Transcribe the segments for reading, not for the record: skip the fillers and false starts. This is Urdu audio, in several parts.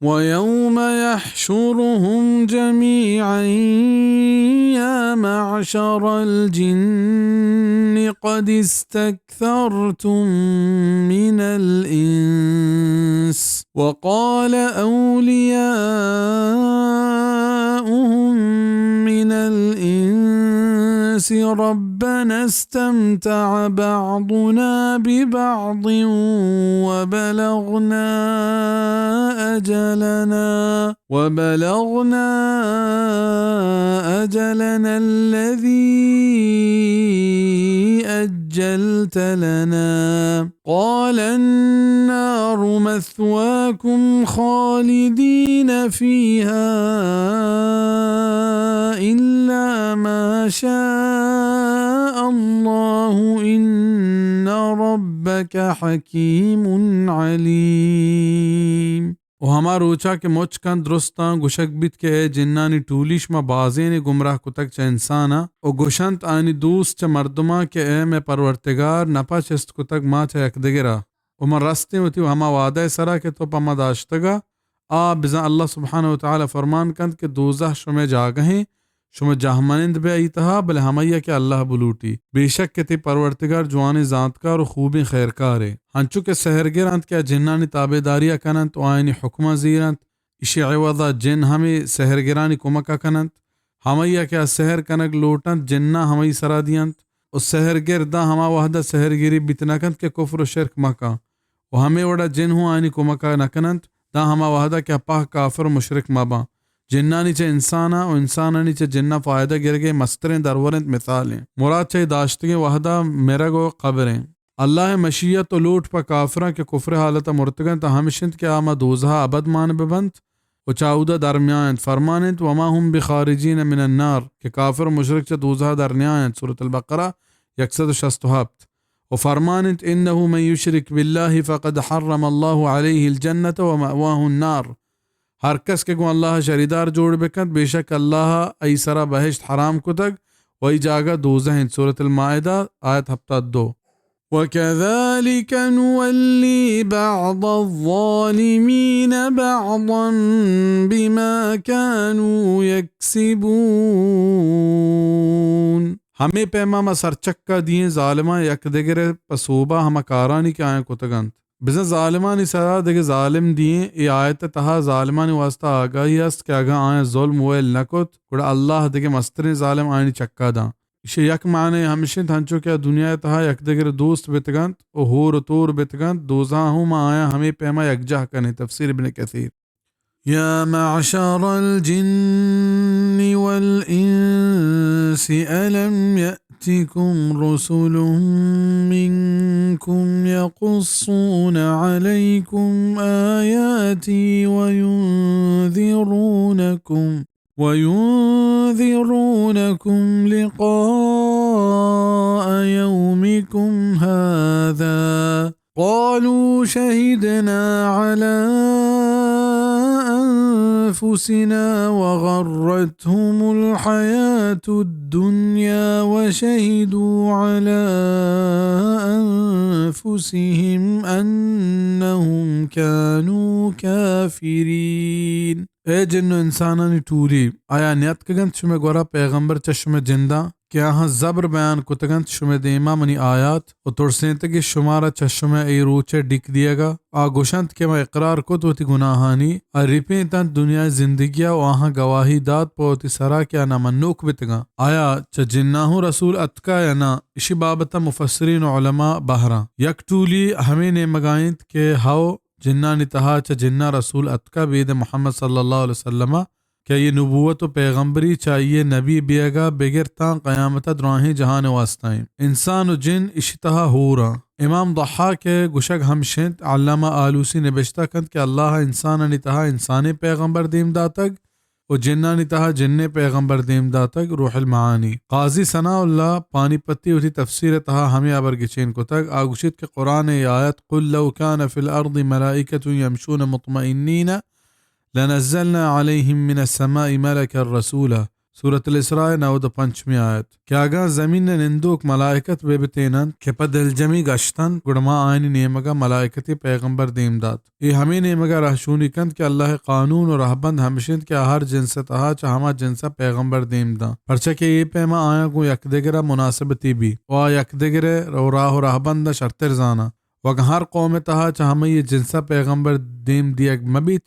ويوم يحشرهم جميعا يا معشر الجن قد استكثرتم من الإنس وقال أولياؤهم من الإنس ربنا استمتع بعضنا ببعض وبلغنا أجلنا الذي أجلت لنا قال النار مثواكم خالدين فيها إلا ما شاء الله إن ربك حكيم عليم. و ہما روچا کے مچ کن درستاں گوشک بیت کے اے جنانی ٹولیش ما بازین گمراہ کتک چا انسانا او گوشنت آنی دوست چا مردما کے اے میں پرورتگار نپا چست کتک ما چا یک دگرہ و من رستے ہوتی و ہما وعدہ سرا کے تو پا داشتگا بزن اللہ سبحانہ وتعالی فرمان کند کہ دوزہ شمع جاگہیں شمع جہمنند بے ایتہا بلے ہمیہ کے اللہ بلوٹی بے شک کے تی پرورتگار جوانی ذاتکار و خوبی خیرکار ہے ہنچو کے سہرگرانت کیا جنانی تابداریہ کنند و آئینی حکمہ زیرند اشی عوضا جن ہمیں سہرگرانی کمکہ کنند ہمیہ کیا سہر کنگ لوٹند جنہ ہمیں سرا دیند و سہرگر دا ہما وحدہ سہرگری بیتنکند کے کفر و شرک مکہ و ہمیں وڑا جن ہوں آئینی کمکہ نکنند دا ہما وحدہ کیا پاہ کافر و مشرک مبا جنانی چا انسانا و انسانانی چا جنہ فائدہ گرگے مستریں درورند مثالیں مراد چاہی داشتگیں وحدہ مرگ و قبریں اللہ مشیت و لوٹ پا کافران کے کفر حالتا مرتگن تا ہمشند کے آما دوزہا ابد مان ببند و چاودہ درمیان فرمانند وما ہم بخارجین من النار کہ کافر و مشرک چا دوزہا درمیان سورة البقرہ 167 و فرمانند انہو من یشرک باللہ فقد حرم اللہ علیہ الجنت و مأواہ النار ہر کس کے گو اللہ شریدار جوڑ بکند بے شک اللہ ای سرا بہشت حرام کتگ و ای جاگہ دوزہن سورة المائدہ آیت 72 وَكَذَلِكَ نُوَلِّي بَعْضَ الظَّالِمِينَ بَعْضًا بِمَا كَانُوا يَكْسِبُونَ ہمیں پیماما سرچکا دیئے ظالمہ یک دگرے پسوبہ ہما کارانی کے آئیں کتگند بزن ظالمانی سرا دگے ظالم دیئے ای آیت تہا ظالمانی واسطہ آگاہی است کہ اگا آئیں ظلم ویل نکت کڑا اللہ دگے مسترین ظالم آئینی چکا دا اسے یک معنی ہمشن ہنچو کیا دنیا تہا یک دگر دوست بتگند او ہور و طور بتگند دوزاں ہوں ما آیا ہمیں پیما یک جہ کنے تفسیر ابن کثیر یا معشر الجن والانس الم یأتکم رسل منکم یقصون علیکم آیاتی وينذرونكم لقاء يومكم هذا قالوا شهدنا على أنفسنا وغرتهم الحياة الدنيا وشهدوا على أنفسهم أنهم كانوا كافرين اے جن و انسانانی ٹوری آیا نیت کگنت شمی گورا پیغمبر چشم جندہ کیا ہاں زبر بیان کتگنت شمی دیما منی آیات و ترسینتگی شمارا چشم ای روچے ڈک دیا گا آگوشنت کے میں اقرار کت ہوتی گناہانی ریپیں تن دنیا زندگیہ و آہاں گواہی داد پوتی سرا کیا نا منوک بتگا آیا چا جناہو رسول اتکا یا نا اسی بابتا مفسرین و علماء بہرا یک ٹولی ہمیں نے مگائند کہ ہاو جنانی تہا چا جنہ رسول اتکا بید محمد صلی اللہ علیہ وسلم کیا یہ نبوت و پیغمبری چاہیے نبی بیگا بغیر تاں قیامت دراہیں جہان واسطائیں انسان و جن اشتہا ہو رہا امام ضحاک کے گشک ہمشند علامہ آلوسی نے بشتہ کند کہ اللہ انسانانی تہا انسانی پیغمبر دیم داتگ و جنانی تہا جن پیغمبر دیم داتگ روح المعانی قاضی ثناء اللہ پانی پتی اٹھی تفسیر تہا ہمیں ابرگچین کو تک آگوشت کے قرآن آیت قل لو كان في الارض ملائکة يمشون مطمئنین لنزلنا عليهم من السماء ملكا رسولا سورة الاسراء 95 آیت. کہ اگا زمین نندوک ملائکت بے بتینن کہ پا دلجمی گشتن گڑما آئینی نیمگا ملائکتی پیغمبر دیم داد. یہ ہمیں نیمگا رہشونی کند کہ اللہ قانون و رہبند ہمشند کہ ہر جنستا چا ہما جنسا پیغمبر دیم دا. پرچہ کہ یہ پیما آیا کو یک دگرہ مناسبتی بھی و یک دگرہ رو راہ و رہبند شرطر زانا وگا ہر قوم تہا چا ہمیں یہ جنسا پیغمبر دیم دیگ مبیت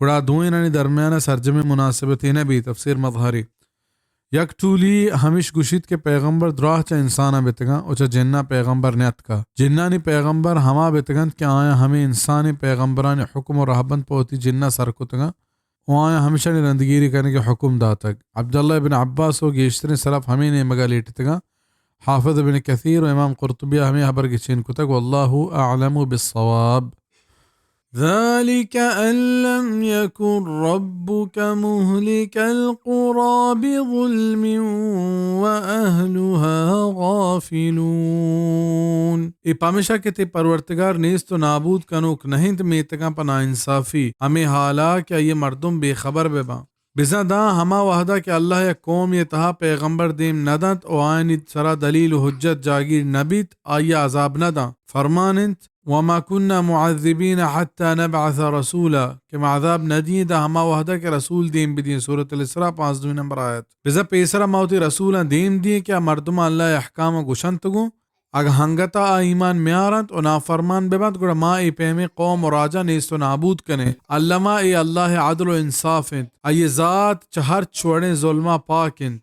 گڑا دوئنانی درمیان سرجم مناسبتی نبی. تفسیر مظہری. یک ٹولی ہمیش گوشید کے پیغمبر دراہ چا انسانا بیتگا او چا جنہ پیغمبر نیت کا. جنانی پیغمبر ہما بیتگن کہ آیا ہمیں انسانی پیغمبران حکم و رہبند پوتی جنہ سرکتگا و آیا ہمیشہ رندگیری کرنے کے حکم داتک. عبداللہ بن عباس و گیشتر سلف ہمیں نیمگا لیٹتگا. حافظ بن کثیر و امام قرطبی ہمیں حبر کی چین کتک واللہ اعلم بالصواب. ذلك أن لم يكن ربك مهلك القرى بظلم وأهلها غافلون. ای پامشا کہ تے پرورتگار نیست و نابود کنوک نہیں میتگاں پنا انصافی ہمیں حالا کہ یہ مردم بے خبر بے با بزا دا ہما وحدہ کہ اللہ یا قوم یہ تہا پیغمبر دیم ندت و آئینی سرا دلیل و حجت جاگیر نبیت آئی عذاب ندا فرمانت وما كنا معذبين حتى نبعث رسولا کہ عذاب ندی دا ہما وحدہ کہ رسول دیم بدین. سورة الاسراء 5 نمبر آیت. بزا پیسرا موتی رسولا دیم دی کیا مردم اللہ احکام گوشنتگو اگر ہنگتا ایمان میارند و نافرمان ببند گوڑا ما ای پہمی قوم و راجہ نیست و نابود کنے. علمہ ای اللہ عدل و انصاف انت ای ذات چہر چھوڑیں ظلمہ پاک انت.